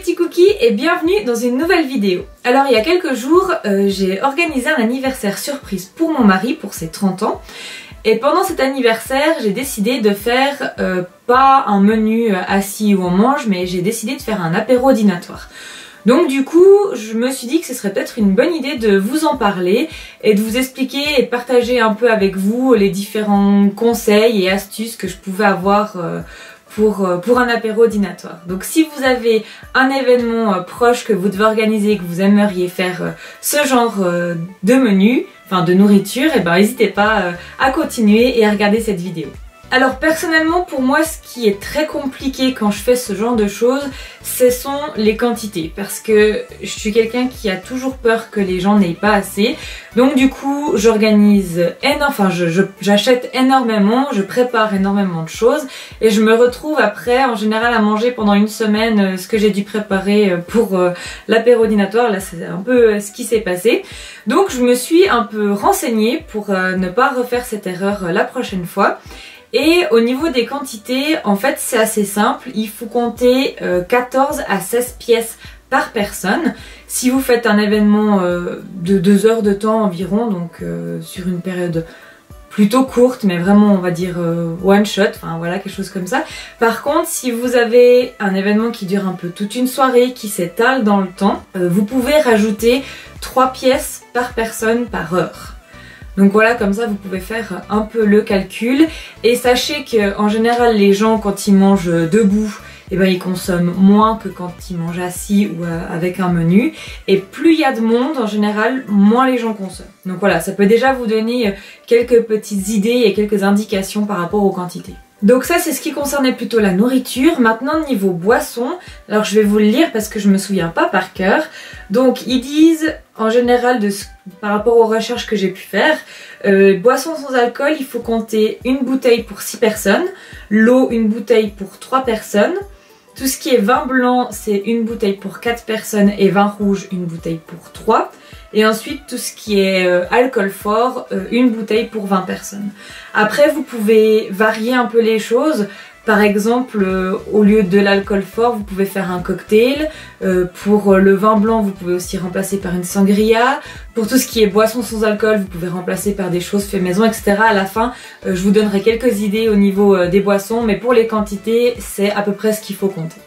petits cookies et bienvenue dans une nouvelle vidéo. Alors il y a quelques jours, j'ai organisé un anniversaire surprise pour mon mari pour ses 30 ans. Et pendant cet anniversaire, j'ai décidé de faire pas un menu assis où on mange, mais j'ai décidé de faire un apéro dînatoire. Donc du coup, je me suis dit que ce serait peut-être une bonne idée de vous en parler et de vous expliquer et de partager un peu avec vous les différents conseils et astuces que je pouvais avoir pour un apéro dînatoire. Donc si vous avez un événement proche que vous devez organiser, que vous aimeriez faire ce genre de menu, enfin de nourriture, et ben n'hésitez pas à continuer et à regarder cette vidéo. Alors personnellement pour moi ce qui est très compliqué quand je fais ce genre de choses, ce sont les quantités parce que je suis quelqu'un qui a toujours peur que les gens n'aient pas assez. Donc du coup j'organise j'achète énormément, je prépare énormément de choses et je me retrouve après en général à manger pendant une semaine ce que j'ai dû préparer pour l'apéro dînatoire. Là c'est un peu ce qui s'est passé. Donc je me suis un peu renseignée pour ne pas refaire cette erreur la prochaine fois. Et au niveau des quantités, en fait c'est assez simple, il faut compter 14 à 16 pièces par personne. Si vous faites un événement de 2 heures de temps environ, donc sur une période plutôt courte, mais vraiment on va dire one shot, enfin voilà quelque chose comme ça. Par contre si vous avez un événement qui dure un peu toute une soirée, qui s'étale dans le temps, vous pouvez rajouter 3 pièces par personne par heure. Donc voilà, comme ça vous pouvez faire un peu le calcul et sachez que en général les gens quand ils mangent debout, eh ben, ils consomment moins que quand ils mangent assis ou avec un menu, et plus il y a de monde en général, moins les gens consomment. Donc voilà, ça peut déjà vous donner quelques petites idées et quelques indications par rapport aux quantités. Donc ça c'est ce qui concernait plutôt la nourriture. Maintenant niveau boisson, alors je vais vous le lire parce que je me souviens pas par cœur. Donc ils disent en général par rapport aux recherches que j'ai pu faire, boisson sans alcool il faut compter une bouteille pour 6 personnes, l'eau une bouteille pour 3 personnes. Tout ce qui est vin blanc c'est une bouteille pour 4 personnes et vin rouge une bouteille pour 3. Et ensuite tout ce qui est alcool fort, une bouteille pour 20 personnes. Après vous pouvez varier un peu les choses. Par exemple au lieu de l'alcool fort vous pouvez faire un cocktail. Pour le vin blanc vous pouvez aussi remplacer par une sangria. Pour tout ce qui est boisson sans alcool vous pouvez remplacer par des choses faites maison, etc. À la fin je vous donnerai quelques idées au niveau des boissons, mais pour les quantités c'est à peu près ce qu'il faut compter.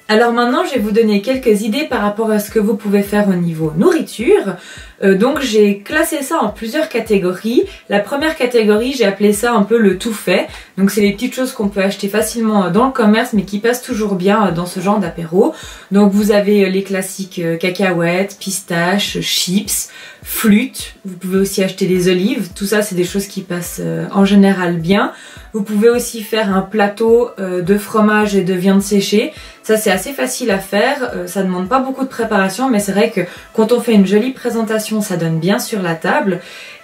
Alors maintenant je vais vous donner quelques idées par rapport à ce que vous pouvez faire au niveau nourriture. Donc j'ai classé ça en plusieurs catégories. La première catégorie j'ai appelé ça un peu le tout fait. Donc c'est les petites choses qu'on peut acheter facilement dans le commerce mais qui passent toujours bien dans ce genre d'apéro. Donc vous avez les classiques cacahuètes, pistaches, chips, flûtes. Vous pouvez aussi acheter des olives. Tout ça c'est des choses qui passent en général bien. Vous pouvez aussi faire un plateau de fromage et de viande séchée. Ça c'est assez facile à faire, ça demande pas beaucoup de préparation, mais c'est vrai que quand on fait une jolie présentation ça donne bien sur la table.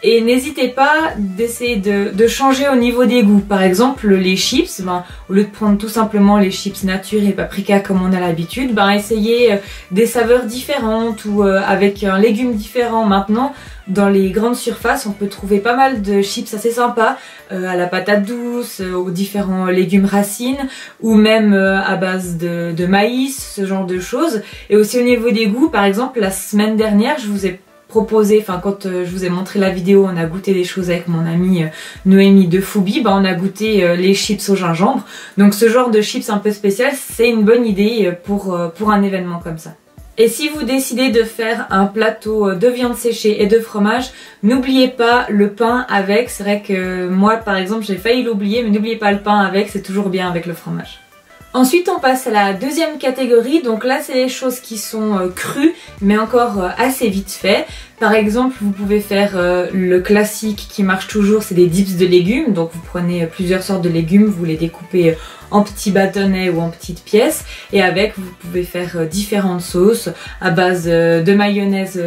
Et n'hésitez pas d'essayer de changer au niveau des goûts. Par exemple les chips, au lieu de prendre tout simplement les chips nature et paprika comme on a l'habitude, essayez des saveurs différentes ou avec un légume différent. Maintenant dans les grandes surfaces on peut trouver pas mal de chips assez sympas à la patate douce, aux différents légumes racines ou même à base de maïs, ce genre de choses. Et aussi au niveau des goûts, par exemple la semaine dernière je vous ai proposé, quand je vous ai montré la vidéo, on a goûté des choses avec mon amie Noémie de Foubi, on a goûté les chips au gingembre. Donc ce genre de chips un peu spécial, c'est une bonne idée pour un événement comme ça. Et si vous décidez de faire un plateau de viande séchée et de fromage, n'oubliez pas le pain avec. C'est vrai que moi par exemple j'ai failli l'oublier, mais n'oubliez pas le pain avec, c'est toujours bien avec le fromage. Ensuite on passe à la deuxième catégorie, donc là c'est des choses qui sont crues mais encore assez vite fait. Par exemple vous pouvez faire le classique qui marche toujours, c'est des dips de légumes. Donc vous prenez plusieurs sortes de légumes, vous les découpez en petits bâtonnets ou en petites pièces et avec vous pouvez faire différentes sauces à base de mayonnaise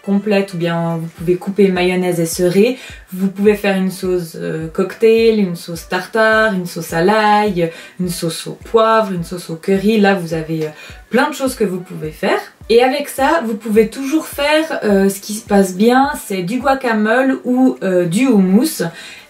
complète ou bien vous pouvez couper mayonnaise et serrer. Vous pouvez faire une sauce cocktail, une sauce tartare, une sauce à l'ail, une sauce au poivre, une sauce au curry. Là vous avez plein de choses que vous pouvez faire. Et avec ça, vous pouvez toujours faire ce qui se passe bien, c'est du guacamole ou du houmous.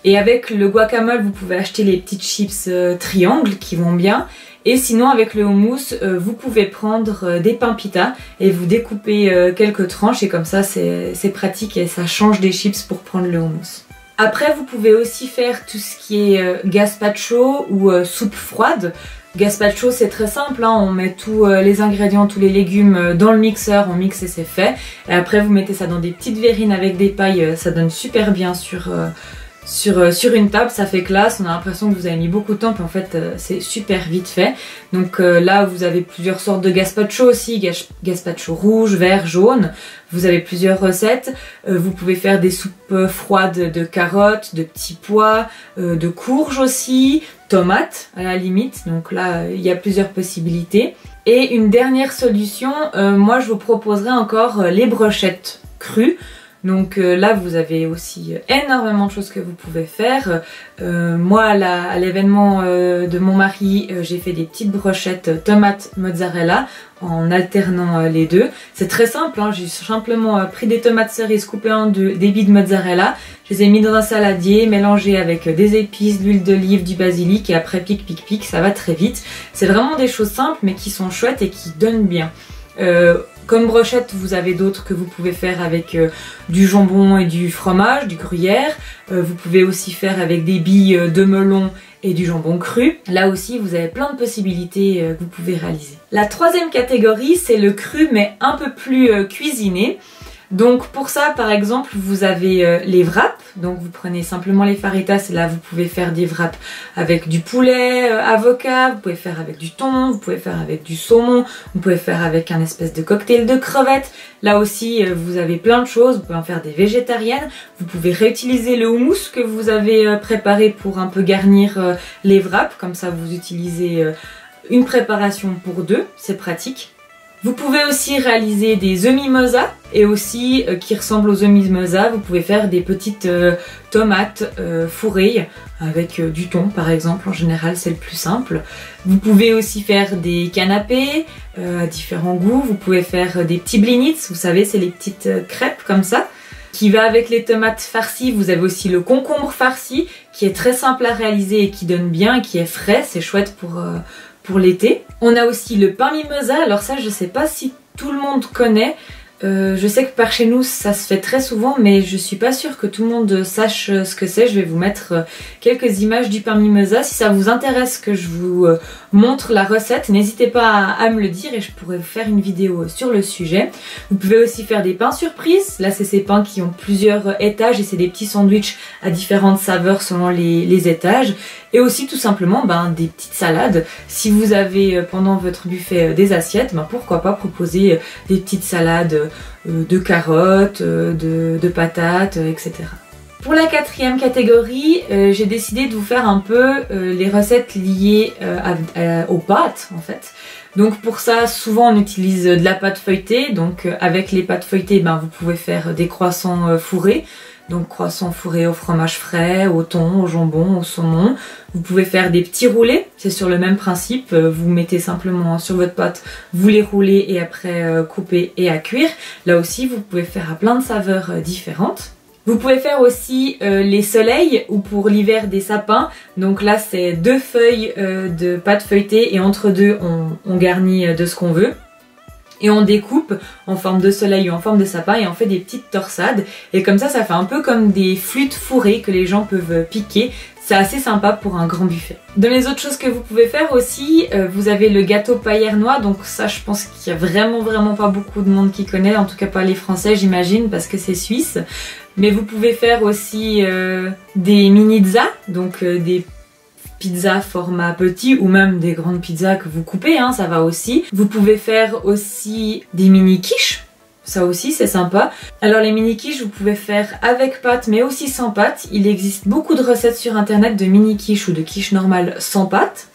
Et avec le guacamole, vous pouvez acheter les petites chips triangles qui vont bien. Et sinon avec le houmous, vous pouvez prendre des pains pita et vous découpez quelques tranches et comme ça c'est pratique et ça change des chips pour prendre le houmous. Après vous pouvez aussi faire tout ce qui est gazpacho ou soupe froide. Gazpacho c'est très simple, hein, on met tous les ingrédients, tous les légumes dans le mixeur, on mixe et c'est fait. Et après vous mettez ça dans des petites verrines avec des pailles, ça donne super bien sur une table, ça fait classe, on a l'impression que vous avez mis beaucoup de temps puis en fait c'est super vite fait. Donc là vous avez plusieurs sortes de gazpacho aussi, gazpacho rouge, vert, jaune, vous avez plusieurs recettes. Vous pouvez faire des soupes froides de carottes, de petits pois, de courges aussi, tomates à la limite, donc là il y a plusieurs possibilités. Et une dernière solution, moi je vous proposerai encore les brochettes crues. Donc là vous avez aussi énormément de choses que vous pouvez faire. Moi à l'événement de mon mari, j'ai fait des petites brochettes tomates mozzarella en alternant les deux. C'est très simple, hein, j'ai simplement pris des tomates cerises coupées en deux, des billes de mozzarella, je les ai mis dans un saladier, mélangé avec des épices, de l'huile d'olive, du basilic et après pic, ça va très vite. C'est vraiment des choses simples mais qui sont chouettes et qui donnent bien. Comme brochette, vous avez d'autres que vous pouvez faire avec du jambon et du fromage, du gruyère. Vous pouvez aussi faire avec des billes de melon et du jambon cru. Là aussi, vous avez plein de possibilités que vous pouvez réaliser. La troisième catégorie, c'est le cru mais un peu plus cuisiné. Donc pour ça, par exemple, vous avez les wraps. Donc vous prenez simplement les fajitas et là vous pouvez faire des wraps avec du poulet, avocat, vous pouvez faire avec du thon, vous pouvez faire avec du saumon, vous pouvez faire avec un espèce de cocktail de crevettes. Là aussi vous avez plein de choses, vous pouvez en faire des végétariennes. Vous pouvez réutiliser le houmous que vous avez préparé pour un peu garnir les wraps. Comme ça vous utilisez une préparation pour deux, c'est pratique. Vous pouvez aussi réaliser des œufs mimosa et aussi qui ressemblent aux œufs mimosa, vous pouvez faire des petites tomates fourrées avec du thon par exemple, en général c'est le plus simple. Vous pouvez aussi faire des canapés à différents goûts, vous pouvez faire des petits blinits, vous savez c'est les petites crêpes comme ça. Qui va avec les tomates farcies, vous avez aussi le concombre farci qui est très simple à réaliser et qui donne bien et qui est frais, c'est chouette pour l'été. On a aussi le pain mimosa, alors ça je sais pas si tout le monde connaît, je sais que par chez nous ça se fait très souvent mais je suis pas sûre que tout le monde sache ce que c'est. Je vais vous mettre quelques images du pain mimosa, si ça vous intéresse que je vous montre la recette, n'hésitez pas à me le dire et je pourrais vous faire une vidéo sur le sujet. Vous pouvez aussi faire des pains surprises, là c'est ces pains qui ont plusieurs étages et c'est des petits sandwichs à différentes saveurs selon les étages. Et aussi tout simplement des petites salades. Si vous avez pendant votre buffet des assiettes, pourquoi pas proposer des petites salades de carottes, de patates, etc. Pour la quatrième catégorie, j'ai décidé de vous faire un peu les recettes liées aux pâtes en fait. Donc pour ça, souvent on utilise de la pâte feuilletée. Donc avec les pâtes feuilletées, vous pouvez faire des croissants fourrés. Donc croissants fourrés au fromage frais, au thon, au jambon, au saumon. Vous pouvez faire des petits roulés, c'est sur le même principe. Vous mettez simplement sur votre pâte, vous les roulez et après couper et à cuire. Là aussi, vous pouvez faire à plein de saveurs différentes. Vous pouvez faire aussi les soleils ou pour l'hiver des sapins. Donc là, c'est 2 feuilles de pâte feuilletée et entre deux, on garnit de ce qu'on veut. Et on découpe en forme de soleil ou en forme de sapin et on fait des petites torsades. Et comme ça, ça fait un peu comme des flûtes fourrées que les gens peuvent piquer. C'est assez sympa pour un grand buffet. Dans les autres choses que vous pouvez faire aussi, vous avez le gâteau paillernois. Donc ça, je pense qu'il y a vraiment pas beaucoup de monde qui connaît. En tout cas pas les Français, j'imagine, parce que c'est suisse. Mais vous pouvez faire aussi des mini-pizzas, donc des pizzas format petit ou même des grandes pizzas que vous coupez, ça va aussi. Vous pouvez faire aussi des mini quiches, ça aussi c'est sympa. Alors les mini quiches vous pouvez faire avec pâte mais aussi sans pâte. Il existe beaucoup de recettes sur internet de mini quiches ou de quiches normales sans pâte.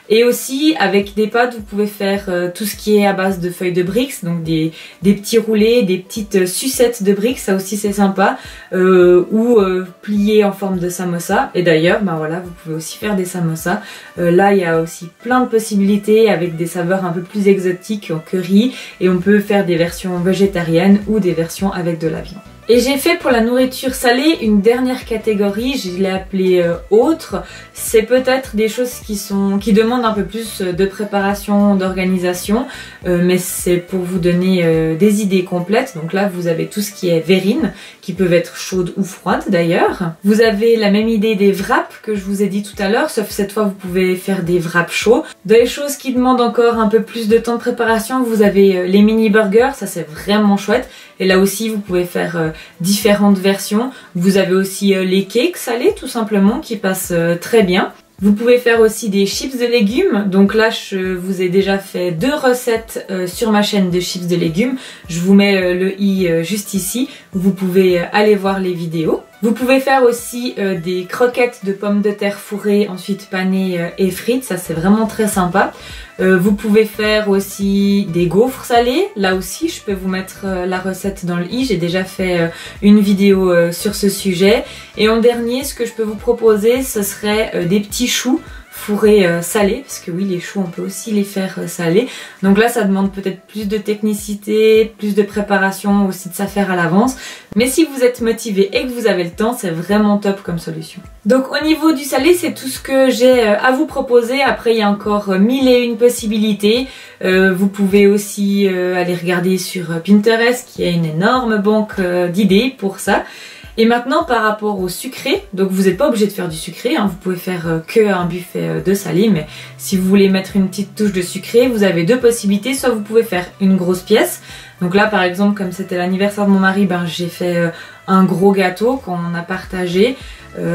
Et aussi avec des pâtes vous pouvez faire tout ce qui est à base de feuilles de Brix, donc des petits roulés, des petites sucettes de Brix, ça aussi c'est sympa, ou pliées en forme de samosa. Et d'ailleurs voilà, vous pouvez aussi faire des samosas. Là il y a aussi plein de possibilités avec des saveurs un peu plus exotiques en curry et on peut faire des versions végétariennes ou des versions avec de la viande. Et j'ai fait pour la nourriture salée une dernière catégorie, je l'ai appelée autre. C'est peut-être des choses qui demandent un peu plus de préparation, d'organisation, mais c'est pour vous donner des idées complètes. Donc là vous avez tout ce qui est verrine, qui peuvent être chaudes ou froides d'ailleurs. Vous avez la même idée des wraps que je vous ai dit tout à l'heure, sauf cette fois vous pouvez faire des wraps chauds. Des choses qui demandent encore un peu plus de temps de préparation, vous avez les mini burgers, ça c'est vraiment chouette. Et là aussi vous pouvez faire différentes versions. Vous avez aussi les cakes salés tout simplement qui passent très bien. Vous pouvez faire aussi des chips de légumes. Donc là je vous ai déjà fait 2 recettes sur ma chaîne de chips de légumes. Je vous mets le i juste ici. Vous pouvez aller voir les vidéos. Vous pouvez faire aussi des croquettes de pommes de terre fourrées, ensuite panées et frites, ça c'est vraiment très sympa. Vous pouvez faire aussi des gaufres salés, là aussi je peux vous mettre la recette dans le i, j'ai déjà fait une vidéo sur ce sujet. Et en dernier, ce que je peux vous proposer, ce serait des petits choux fourrés salés, parce que oui les choux on peut aussi les faire salés. Donc là ça demande peut-être plus de technicité, plus de préparation, aussi de s'affaire à l'avance. Mais si vous êtes motivé et que vous avez le temps, c'est vraiment top comme solution. Donc au niveau du salé, c'est tout ce que j'ai à vous proposer. Après il y a encore 1001 possibilités. Vous pouvez aussi aller regarder sur Pinterest qui a une énorme banque d'idées pour ça. Et maintenant par rapport au sucré, donc vous n'êtes pas obligé de faire du sucré, hein, vous pouvez faire que un buffet de salé, mais si vous voulez mettre une petite touche de sucré, vous avez 2 possibilités, soit vous pouvez faire une grosse pièce, donc là par exemple comme c'était l'anniversaire de mon mari, j'ai fait un gros gâteau qu'on a partagé,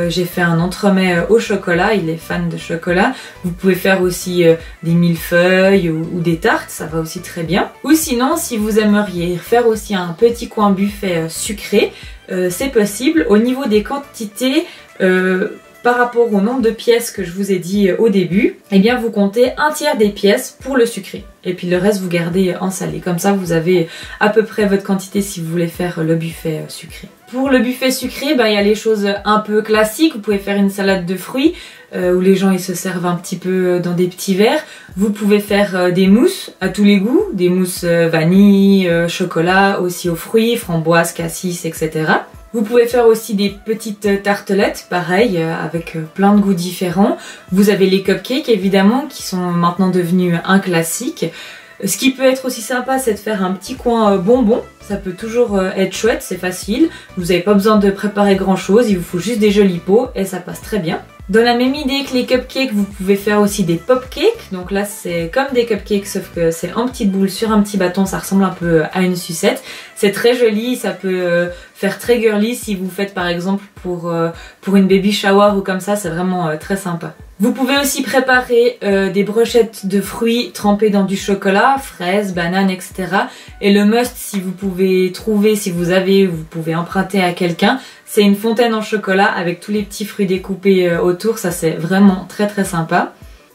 j'ai fait un entremets au chocolat, il est fan de chocolat. Vous pouvez faire aussi des millefeuilles ou des tartes, ça va aussi très bien. Ou sinon si vous aimeriez faire aussi un petit coin buffet sucré, c'est possible. Au niveau des quantités, par rapport au nombre de pièces que je vous ai dit au début, eh bien vous comptez 1/3 des pièces pour le sucré. Et puis le reste vous gardez en salé. Comme ça vous avez à peu près votre quantité si vous voulez faire le buffet sucré. Pour le buffet sucré, il y a les choses un peu classiques. Vous pouvez faire une salade de fruits où les gens ils se servent un petit peu dans des petits verres. Vous pouvez faire des mousses à tous les goûts, des mousses vanille, chocolat, aussi aux fruits, framboises, cassis, etc. Vous pouvez faire aussi des petites tartelettes, pareil, avec plein de goûts différents. Vous avez les cupcakes évidemment qui sont maintenant devenus un classique. Ce qui peut être aussi sympa, c'est de faire un petit coin bonbons. Ça peut toujours être chouette, c'est facile. Vous n'avez pas besoin de préparer grand chose, il vous faut juste des jolis pots et ça passe très bien. Dans la même idée que les cupcakes, vous pouvez faire aussi des popcakes. Donc là c'est comme des cupcakes sauf que c'est en petites boules sur un petit bâton, ça ressemble un peu à une sucette. C'est très joli, ça peut faire très girly si vous faites par exemple pour une baby shower ou comme ça, c'est vraiment très sympa. Vous pouvez aussi préparer des brochettes de fruits trempés dans du chocolat, fraises, bananes, etc. Et le must, si vous pouvez trouver, si vous pouvez emprunter à quelqu'un, c'est une fontaine en chocolat avec tous les petits fruits découpés autour, ça c'est vraiment très très sympa.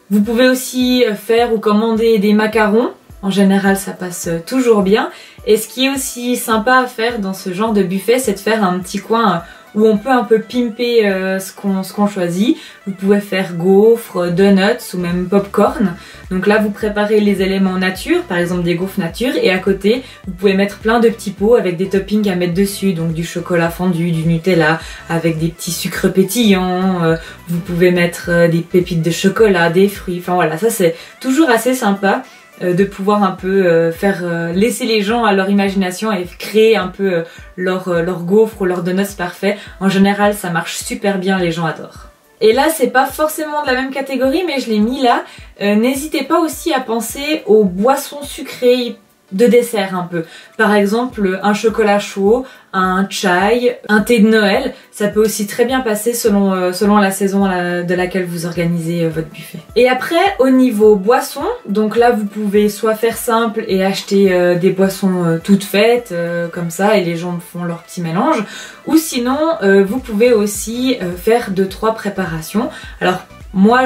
Vous pouvez aussi faire ou commander des macarons, en général ça passe toujours bien. Et ce qui est aussi sympa à faire dans ce genre de buffet, c'est de faire un petit coin où on peut un peu pimper ce qu'on choisit. Vous pouvez faire gaufres, donuts ou même popcorn. Donc là vous préparez les éléments nature, par exemple des gaufres nature, et à côté vous pouvez mettre plein de petits pots avec des toppings à mettre dessus, donc du chocolat fondu, du Nutella, avec des petits sucres pétillants, vous pouvez mettre des pépites de chocolat, des fruits, enfin voilà, ça c'est toujours assez sympa. De pouvoir un peu laisser les gens à leur imagination et créer un peu leur gaufre ou leur donuts parfait. En général ça marche super bien, les gens adorent. Et là c'est pas forcément de la même catégorie mais je l'ai mis là. N'hésitez pas aussi à penser aux boissons sucrées de dessert un peu. Par exemple un chocolat chaud, un chai, un thé de Noël, ça peut aussi très bien passer selon la saison de laquelle vous organisez votre buffet. Et après au niveau boissons, donc là vous pouvez soit faire simple et acheter des boissons toutes faites comme ça et les gens font leur petit mélange, ou sinon vous pouvez aussi faire 2-3 préparations. Alors moi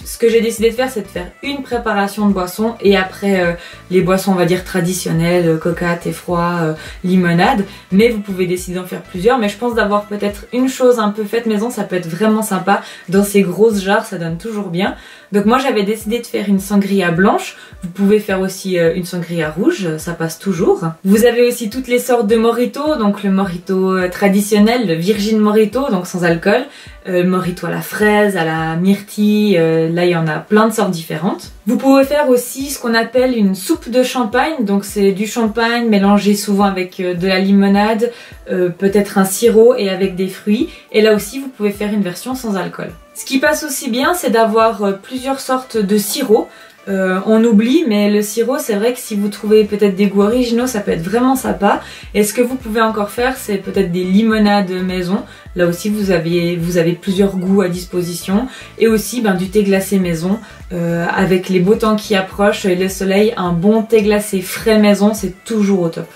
ce que j'ai décidé de faire, c'est de faire une préparation de boisson et après les boissons on va dire traditionnelles, coca, thé froid, limonade, mais vous pouvez décider d'en faire plusieurs. Mais je pense d'avoir peut-être une chose un peu faite maison, ça peut être vraiment sympa. Dans ces grosses jarres ça donne toujours bien. Donc moi j'avais décidé de faire une sangria blanche Vous pouvez faire aussi une sangria rouge, ça passe toujours. Vous avez aussi toutes les sortes de mojito, donc le mojito traditionnel, le virgin mojito, donc sans alcool, le mojito à la fraise, à la myrtille, là il y en a plein de sortes différentes. Vous pouvez faire aussi ce qu'on appelle une soupe de champagne, donc c'est du champagne mélangé souvent avec de la limonade, peut-être un sirop et avec des fruits, et là aussi vous pouvez faire une version sans alcool. Ce qui passe aussi bien, c'est d'avoir plusieurs sortes de sirops. On oublie, mais le sirop, c'est vrai que si vous trouvez peut-être des goûts originaux, ça peut être vraiment sympa. Et ce que vous pouvez encore faire, c'est peut-être des limonades maison. Là aussi, vous avez plusieurs goûts à disposition. Et aussi du thé glacé maison. Avec les beaux temps qui approchent et le soleil, un bon thé glacé frais maison, c'est toujours au top.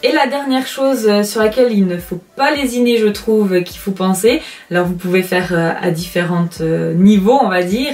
Et la dernière chose sur laquelle il ne faut pas lésiner, je trouve, qu'il faut penser, alors vous pouvez faire à différents niveaux, on va dire,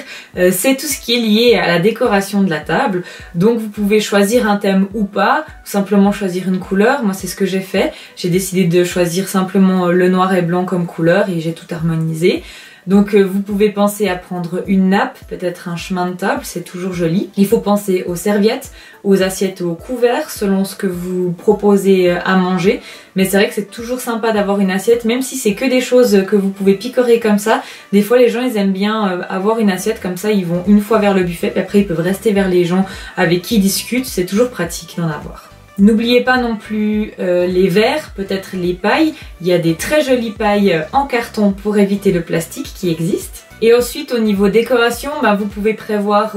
c'est tout ce qui est lié à la décoration de la table. Donc vous pouvez choisir un thème ou pas, ou simplement choisir une couleur. Moi c'est ce que j'ai fait, j'ai décidé de choisir simplement le noir et blanc comme couleur et j'ai tout harmonisé. Donc vous pouvez penser à prendre une nappe, peut-être un chemin de table, c'est toujours joli. Il faut penser aux serviettes, aux assiettes, aux couverts, selon ce que vous proposez à manger. Mais c'est vrai que c'est toujours sympa d'avoir une assiette, même si c'est que des choses que vous pouvez picorer comme ça. Des fois les gens ils aiment bien avoir une assiette comme ça, ils vont une fois vers le buffet, puis après ils peuvent rester vers les gens avec qui ils discutent, c'est toujours pratique d'en avoir. N'oubliez pas non plus les verres, peut-être les pailles. Il y a des très jolies pailles en carton pour éviter le plastique qui existent. Et ensuite au niveau décoration, vous pouvez prévoir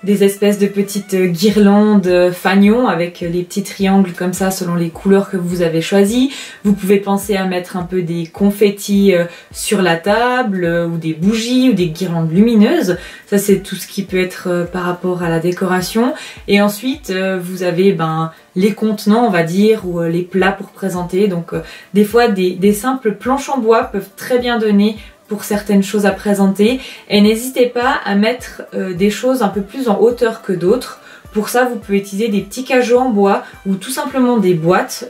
des espèces de petites guirlandes fanion avec les petits triangles comme ça selon les couleurs que vous avez choisies. Vous pouvez penser à mettre un peu des confettis sur la table ou des bougies ou des guirlandes lumineuses. Ça c'est tout ce qui peut être par rapport à la décoration. Et ensuite vous avez les contenants on va dire ou les plats pour présenter. Donc des fois des simples planches en bois peuvent très bien donner pour certaines choses à présenter et n'hésitez pas à mettre des choses un peu plus en hauteur que d'autres. Pour ça vous pouvez utiliser des petits cajots en bois ou tout simplement des boîtes,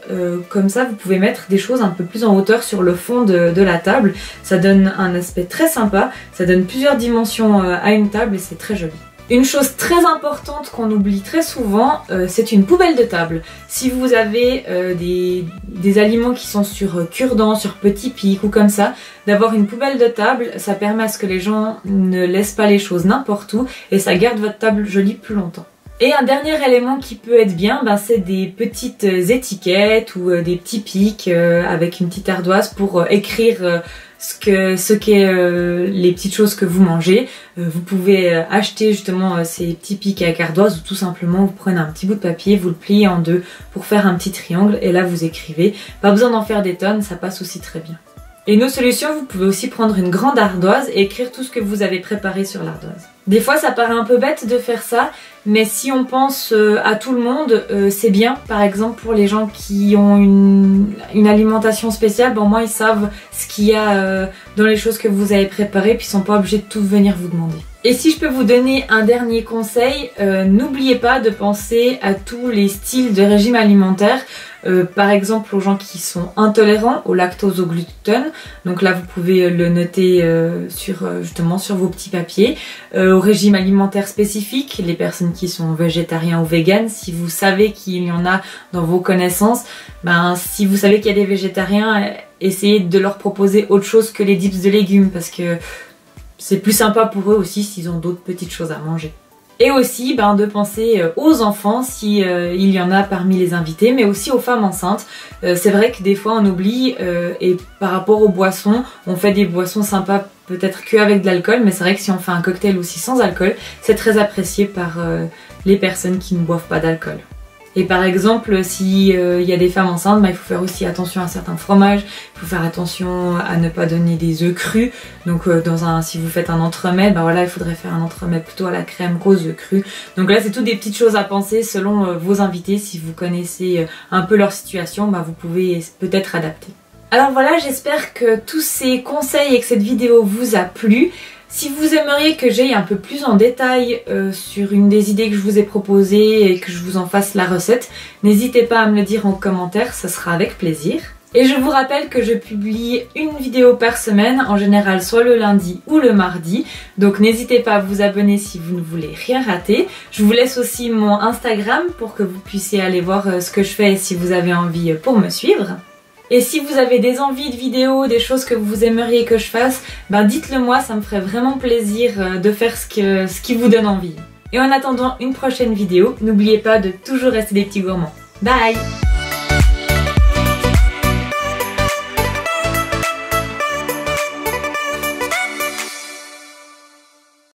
comme ça vous pouvez mettre des choses un peu plus en hauteur sur le fond de la table. Ça donne un aspect très sympa, ça donne plusieurs dimensions à une table et c'est très joli. Une chose très importante qu'on oublie très souvent, c'est une poubelle de table. Si vous avez des aliments qui sont sur cure-dents, sur petits pics ou comme ça, d'avoir une poubelle de table, ça permet à ce que les gens ne laissent pas les choses n'importe où et ça garde votre table jolie plus longtemps. Et un dernier élément qui peut être bien, c'est des petites étiquettes ou des petits pics avec une petite ardoise pour écrire ce qu'est les petites choses que vous mangez. Vous pouvez acheter justement ces petits pics avec ardoise ou tout simplement vous prenez un petit bout de papier, vous le pliez en deux pour faire un petit triangle et là vous écrivez. Pas besoin d'en faire des tonnes, ça passe aussi très bien. Et une autre solution, vous pouvez aussi prendre une grande ardoise et écrire tout ce que vous avez préparé sur l'ardoise. Des fois ça paraît un peu bête de faire ça, mais si on pense à tout le monde, c'est bien. Par exemple pour les gens qui ont une alimentation spéciale, au moins ils savent ce qu'il y a dans les choses que vous avez préparées, puis ils sont pas obligés de tout venir vous demander. Et si je peux vous donner un dernier conseil, n'oubliez pas de penser à tous les styles de régime alimentaire. Par exemple aux gens qui sont intolérants au lactose, au gluten, donc là vous pouvez le noter justement sur vos petits papiers. Au régime alimentaire spécifique, les personnes qui sont végétariens ou véganes, si vous savez qu'il y en a dans vos connaissances, si vous savez qu'il y a des végétariens, essayez de leur proposer autre chose que les dips de légumes parce que c'est plus sympa pour eux aussi s'ils ont d'autres petites choses à manger. Et aussi de penser aux enfants si il y en a parmi les invités, mais aussi aux femmes enceintes. C'est vrai que des fois on oublie et par rapport aux boissons, on fait des boissons sympas peut-être qu'avec de l'alcool, mais c'est vrai que si on fait un cocktail aussi sans alcool, c'est très apprécié par les personnes qui ne boivent pas d'alcool. Et par exemple, si il y a des femmes enceintes, il faut faire aussi attention à certains fromages, il faut faire attention à ne pas donner des œufs crus. Donc si vous faites un entremets, il faudrait faire un entremets plutôt à la crème qu'aux œufs crus. Donc là, c'est toutes des petites choses à penser selon vos invités. Si vous connaissez un peu leur situation, vous pouvez peut-être adapter. Alors voilà, j'espère que tous ces conseils et que cette vidéo vous a plu. Si vous aimeriez que j'aille un peu plus en détail sur une des idées que je vous ai proposées et que je vous en fasse la recette, n'hésitez pas à me le dire en commentaire, ça sera avec plaisir. Et je vous rappelle que je publie une vidéo par semaine, en général soit le lundi ou le mardi. Donc n'hésitez pas à vous abonner si vous ne voulez rien rater. Je vous laisse aussi mon Instagram pour que vous puissiez aller voir ce que je fais si vous avez envie pour me suivre. Et si vous avez des envies de vidéos, des choses que vous aimeriez que je fasse, ben dites-le moi, ça me ferait vraiment plaisir de faire ce qui vous donne envie. Et en attendant une prochaine vidéo, n'oubliez pas de toujours rester des petits gourmands. Bye!